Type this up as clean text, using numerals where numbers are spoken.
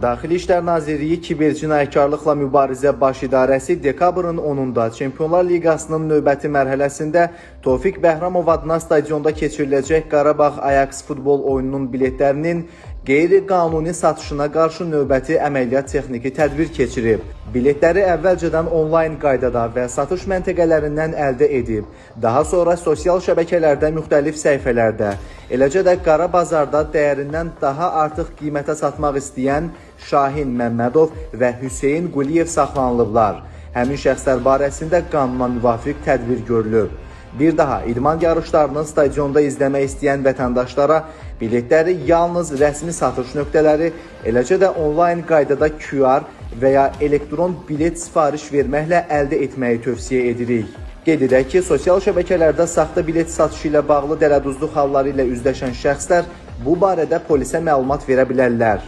Daxili İşlər Nazirliyi Kibercinayətkarlıqla Mübarizə Baş İdarəsi dekabrın 10-da Çempionlar Liqasının növbəti mərhələsində Tofiq Bəhramov adına stadionda keçiriləcək Qarabağ Ajax futbol oyununun biletlərinin qeyri-qanuni satışına qarşı növbəti əməliyyat texniki tədbir keçirib. Biletləri əvvəlcədən onlayn qaydada və satış məntəqələrindən əldə edib, daha sonra sosial şəbəkələrdə müxtəlif səhifələrdə, eləcə də qara bazarda dəyərindən daha artıq qiymətə satmaq istəyən Şahin Məmmədov və Hüseyn Quliyev saxlanılıblar. Həmin şəxslər barəsində qanuna müvafiq tədbir görülüb. Bir daha idman yarışlarını stadionda izləmək istəyən vətəndaşlara biletləri yalnız rəsmi satış nöqtələri, eləcə də onlayn qaydada QR və ya elektron bilet sifariş verməklə əldə etməyi tövsiyə edirik. Qeyd edək ki, sosial şəbəkələrdə saxta bilet satışı ilə bağlı dələduzluq halları ilə üzləşən şəxslər bu barədə polisə məlumat verə bilərlər.